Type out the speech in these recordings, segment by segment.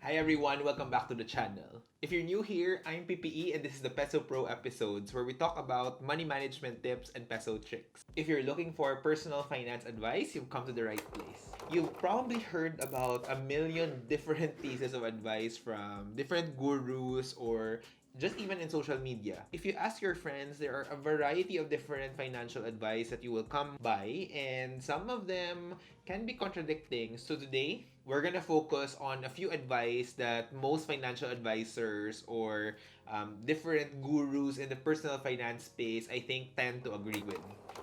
Hi everyone, welcome back to the channel. If you're new here, I'm PPE and this is the Peso Pro episodes where we talk about money management tips and peso tricks. If you're looking for personal finance advice, you've come to the right place. You've probably heard about a million different pieces of advice from different gurus or just even in social media. If you ask your friends, there are a variety of different financial advice that you will come by, and some of them can be contradicting. So today, we're gonna focus on a few advice that most financial advisors or different gurus in the personal finance space, I think, tend to agree with.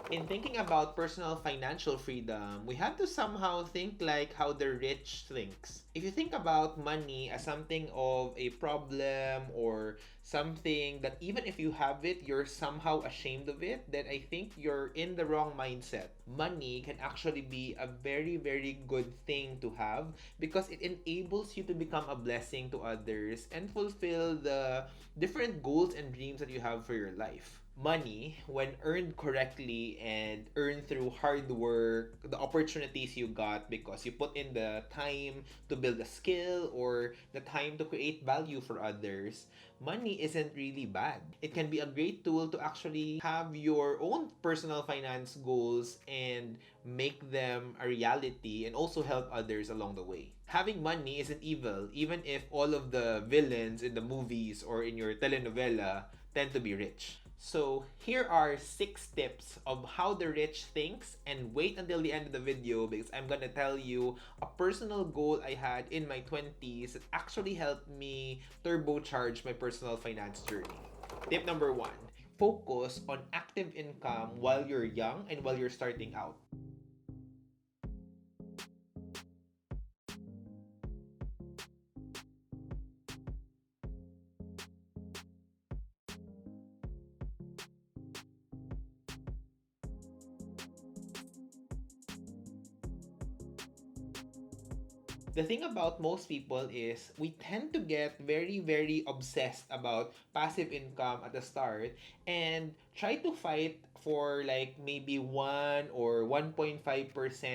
In thinking about personal financial freedom, we have to somehow think like how the rich thinks. If you think about money as something of a problem or something that even if you have it, you're somehow ashamed of it, then I think you're in the wrong mindset. Money can actually be a very, very good thing to have because it enables you to become a blessing to others and fulfill the different goals and dreams that you have for your life. Money, when earned correctly and earned through hard work, the opportunities you got because you put in the time to build a skill or the time to create value for others, money isn't really bad. It can be a great tool to actually have your own personal finance goals and make them a reality and also help others along the way. Having money isn't evil, even if all of the villains in the movies or in your telenovela tend to be rich. So, here are 6 tips of how the rich thinks, and wait until the end of the video because I'm gonna tell you a personal goal I had in my 20s that actually helped me turbocharge my personal finance journey. Tip number 1, focus on active income while you're young and while you're starting out. The thing about most people is we tend to get very, very obsessed about passive income at the start and try to fight for like maybe 1 or 1.5%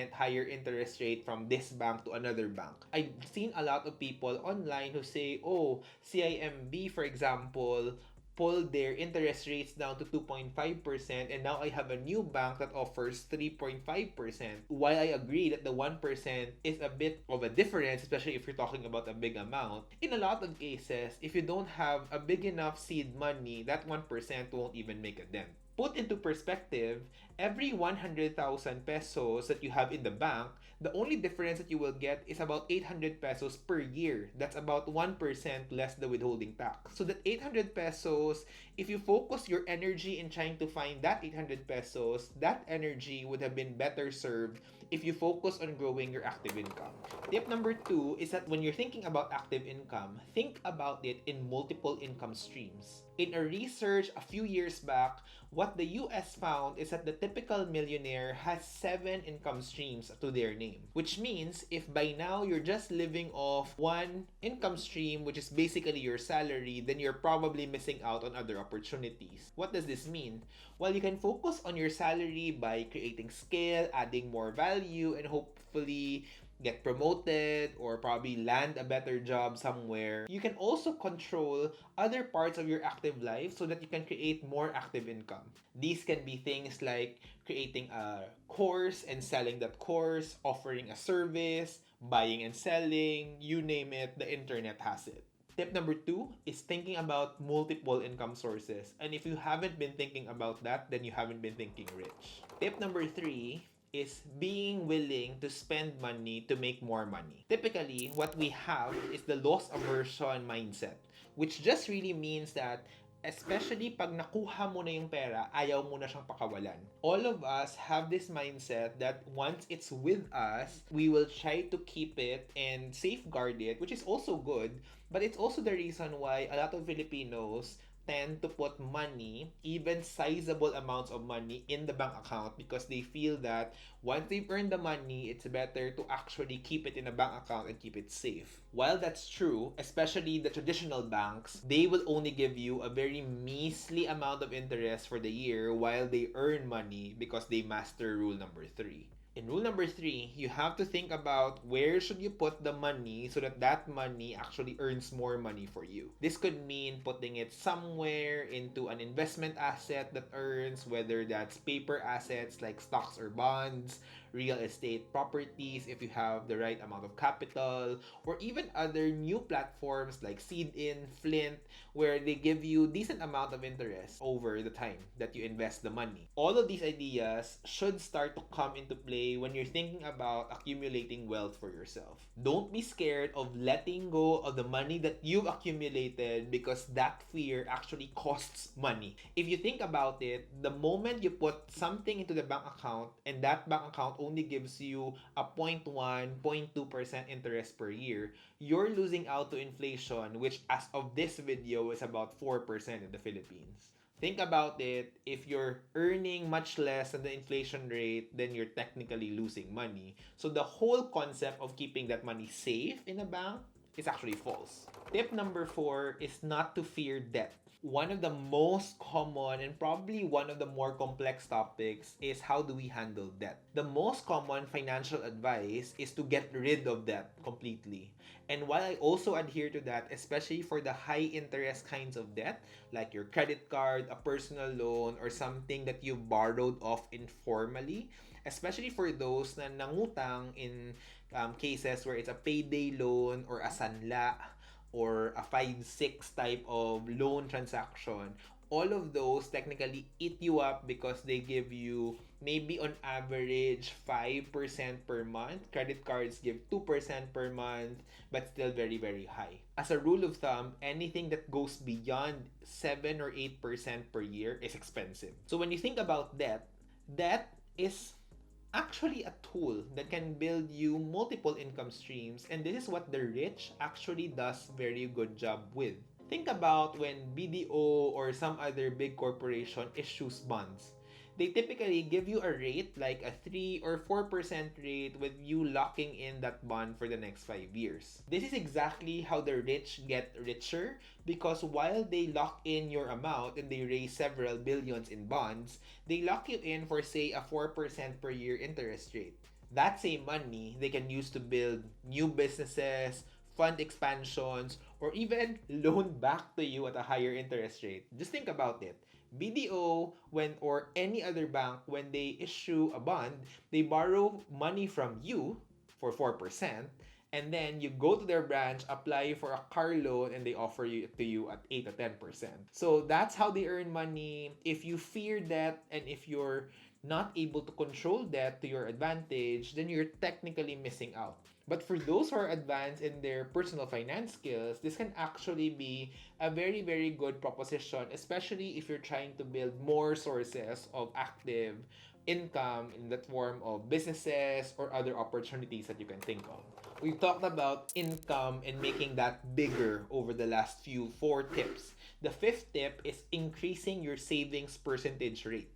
higher interest rate from this bank to another bank. I've seen a lot of people online who say, oh, CIMB, for example, pulled their interest rates down to 2.5%, and now I have a new bank that offers 3.5%. While I agree that the 1% is a bit of a difference, especially if you're talking about a big amount, in a lot of cases, if you don't have a big enough seed money, that 1% won't even make a dent. Put into perspective, every 100,000 pesos that you have in the bank, the only difference that you will get is about 800 pesos per year. That's about 1% less the withholding tax. So that 800 pesos, if you focus your energy in trying to find that 800 pesos, that energy would have been better served if you focus on growing your active income. Tip number 2 is that when you're thinking about active income, think about it in multiple income streams. In a research a few years back, what the US found is that the typical millionaire has 7 income streams to their name. Which means if by now you're just living off one income stream, which is basically your salary, then you're probably missing out on other opportunities. What does this mean? Well, you can focus on your salary by creating scale, adding more value, and hopefully get promoted or probably land a better job somewhere. You can also control other parts of your active life so that you can create more active income. These can be things like creating a course and selling that course, offering a service, buying and selling, you name it, the internet has it. Tip number 2 is thinking about multiple income sources. And if you haven't been thinking about that, then you haven't been thinking rich. Tip number 3 is being willing to spend money to make more money. Typically, what we have is the loss aversion mindset, which just really means that especially pag nakuha mo na yung pera, ayaw mo na siyang pakawalan. All of us have this mindset that once it's with us, we will try to keep it and safeguard it, which is also good, but it's also the reason why a lot of Filipinos tend to put money, even sizable amounts of money, in the bank account because they feel that once they've earned the money, it's better to actually keep it in a bank account and keep it safe. While that's true, especially the traditional banks, they will only give you a very measly amount of interest for the year while they earn money because they master rule number 3. In rule number three, you have to think about where should you put the money so that that money actually earns more money for you. This could mean putting it somewhere into an investment asset that earns, whether that's paper assets like stocks or bonds, real estate properties if you have the right amount of capital, or even other new platforms like Seed In, Flint, where they give you decent amount of interest over the time that you invest the money. All of these ideas should start to come into play when you're thinking about accumulating wealth for yourself. Don't be scared of letting go of the money that you've accumulated because that fear actually costs money. If you think about it, the moment you put something into the bank account and that bank account only gives you a 0.1, 0.2% interest per year, you're losing out to inflation, which as of this video is about 4% in the Philippines. Think about it, if you're earning much less than the inflation rate, then you're technically losing money. So the whole concept of keeping that money safe in a bank is actually false. Tip number four is not to fear debt. One of the most common and probably one of the more complex topics is how do we handle debt. The most common financial advice is to get rid of debt completely. And while I also adhere to that, especially for the high interest kinds of debt, like your credit card, a personal loan, or something that you borrowed off informally, especially for those na nangutang in cases where it's a payday loan or a sanla or a 5-6 type of loan transaction, all of those technically eat you up because they give you maybe on average 5% per month. Credit cards give 2% per month, but still very, very high. As a rule of thumb, anything that goes beyond 7 or 8% per year is expensive. So when you think about debt, debt is actually a tool that can build you multiple income streams, and this is what the rich actually does very good job with. Think about when BDO or some other big corporation issues bonds. They typically give you a rate like a 3 or 4% rate with you locking in that bond for the next 5 years. This is exactly how the rich get richer because while they lock in your amount and they raise several billions in bonds, they lock you in for say a 4% per year interest rate. That same money they can use to build new businesses, fund expansions, or even loan back to you at a higher interest rate. Just think about it. BDO when or any other bank when they issue a bond, they borrow money from you for 4% and then you go to their branch, apply for a car loan and they offer you to you at 8 to 10%. So that's how they earn money. If you fear that and if you're not able to control that to your advantage, then you're technically missing out. But for those who are advanced in their personal finance skills, this can actually be a very, very good proposition, especially if you're trying to build more sources of active income in the form of businesses or other opportunities that you can think of. We've talked about income and making that bigger over the last few four tips. The fifth tip is increasing your savings percentage rate.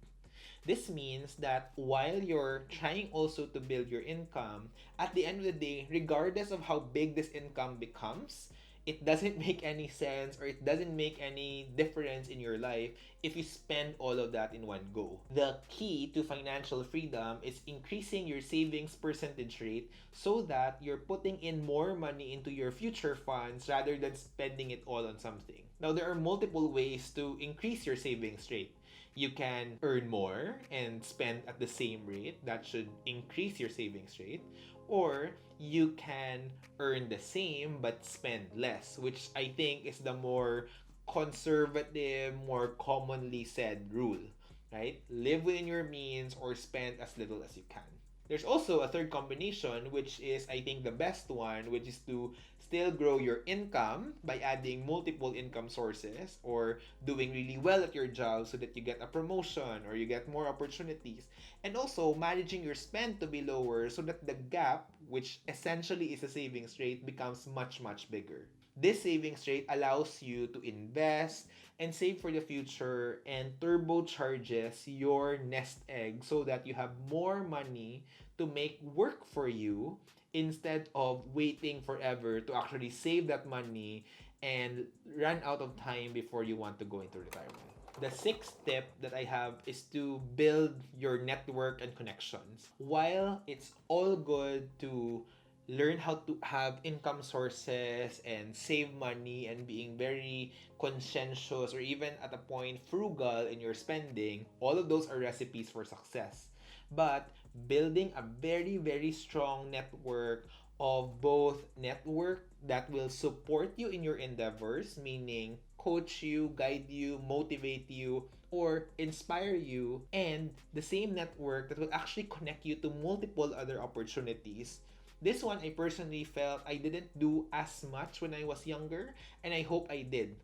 This means that while you're trying also to build your income, at the end of the day, regardless of how big this income becomes, it doesn't make any sense or it doesn't make any difference in your life if you spend all of that in one go. The key to financial freedom is increasing your savings percentage rate so that you're putting in more money into your future funds rather than spending it all on something. Now, there are multiple ways to increase your savings rate. You can earn more and spend at the same rate. That should increase your savings rate. Or you can earn the same but spend less, which I think is the more conservative, more commonly said rule, right? Live within your means or spend as little as you can. There's also a third combination, which is, I think, the best one, which is to still grow your income by adding multiple income sources or doing really well at your job so that you get a promotion or you get more opportunities. And also managing your spend to be lower so that the gap, which essentially is a savings rate, becomes much, much bigger. This savings rate allows you to invest and save for the future and turbocharges your nest egg so that you have more money to make work for you instead of waiting forever to actually save that money and run out of time before you want to go into retirement. The sixth tip that I have is to build your network and connections. While it's all good to learn how to have income sources and save money and being very conscientious or even at a point frugal in your spending, all of those are recipes for success. But building a very, very strong network of both network that will support you in your endeavors, meaning coach you, guide you, motivate you, or inspire you, and the same network that will actually connect you to multiple other opportunities. This one, I personally felt I didn't do as much when I was younger, and I hope I did.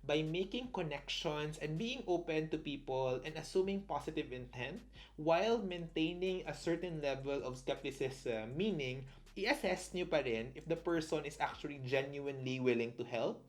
By making connections and being open to people and assuming positive intent while maintaining a certain level of skepticism, meaning i-assess nyo pa rin if the person is actually genuinely willing to help,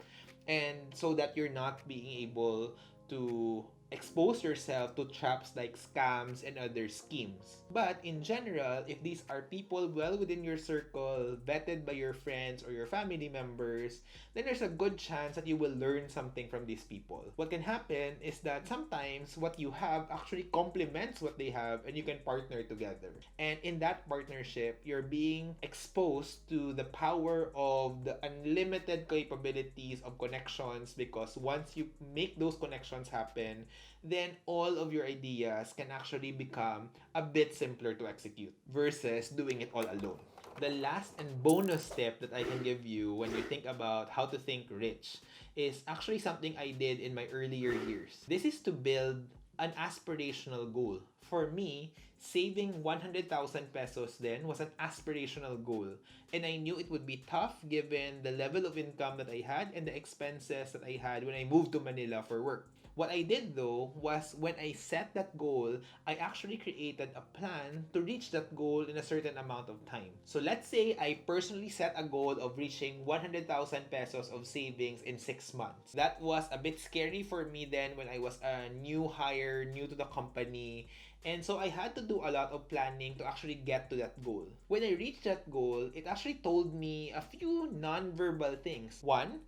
and so that you're not being able to expose yourself to traps like scams and other schemes. But in general, if these are people well within your circle, vetted by your friends or your family members, then there's a good chance that you will learn something from these people. What can happen is that sometimes what you have actually complements what they have and you can partner together. And in that partnership, you're being exposed to the power of the unlimited capabilities of connections, because once you make those connections happen, then all of your ideas can actually become a bit simpler to execute versus doing it all alone. The last and bonus tip that I can give you when you think about how to think rich is actually something I did in my earlier years. This is to build an aspirational goal. For me, saving 100,000 pesos then was an aspirational goal. And I knew it would be tough given the level of income that I had and the expenses that I had when I moved to Manila for work. What I did though was when I set that goal, I actually created a plan to reach that goal in a certain amount of time. So let's say I personally set a goal of reaching 100,000 pesos of savings in 6 months. That was a bit scary for me then when I was a new hire, new to the company. And so I had to do a lot of planning to actually get to that goal. When I reached that goal, it actually told me a few non-verbal things. One,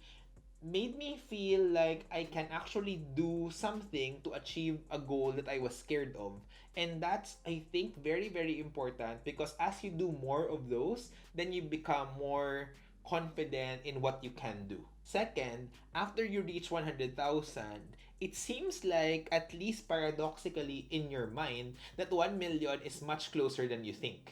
made me feel like I can actually do something to achieve a goal that I was scared of. And that's, I think, very, very important, because as you do more of those, then you become more confident in what you can do. Second, after you reach 100,000, it seems like, at least paradoxically in your mind, that 1 million is much closer than you think.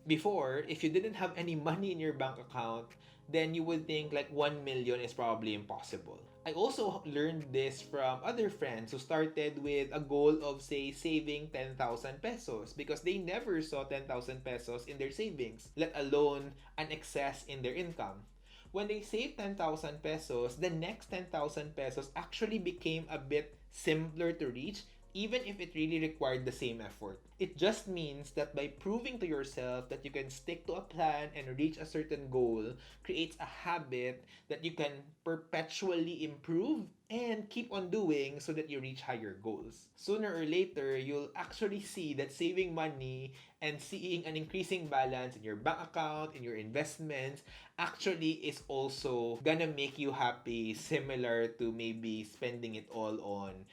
Before, if you didn't have any money in your bank account, then you would think like 1 million is probably impossible. I also learned this from other friends who started with a goal of, say, saving 10,000 pesos because they never saw 10,000 pesos in their savings, let alone an excess in their income. When they saved 10,000 pesos, the next 10,000 pesos actually became a bit simpler to reach, even if it really required the same effort. It just means that by proving to yourself that you can stick to a plan and reach a certain goal creates a habit that you can perpetually improve and keep on doing so that you reach higher goals. Sooner or later, you'll actually see that saving money and seeing an increasing balance in your bank account, in your investments, actually is also gonna make you happy, similar to maybe spending it all on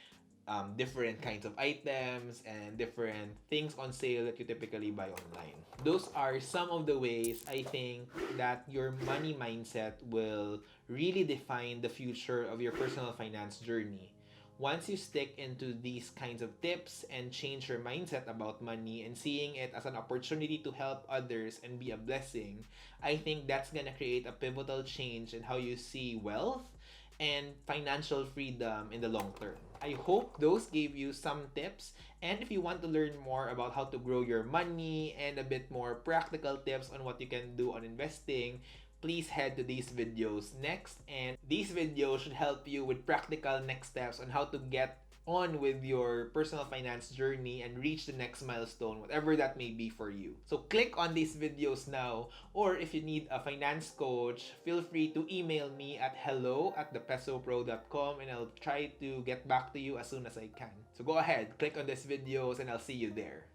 different kinds of items and different things on sale that you typically buy online. Those are some of the ways I think that your money mindset will really define the future of your personal finance journey. Once you stick into these kinds of tips and change your mindset about money and seeing it as an opportunity to help others and be a blessing, I think that's gonna create a pivotal change in how you see wealth and financial freedom in the long term. I hope those gave you some tips. And if you want to learn more about how to grow your money and a bit more practical tips on what you can do on investing, please head to these videos next. And these videos should help you with practical next steps on how to get on with your personal finance journey and reach the next milestone, whatever that may be for you. So click on these videos now, or if you need a finance coach, feel free to email me at hello@thepesopro.com and I'll try to get back to you as soon as I can. So go ahead, click on these videos and I'll see you there.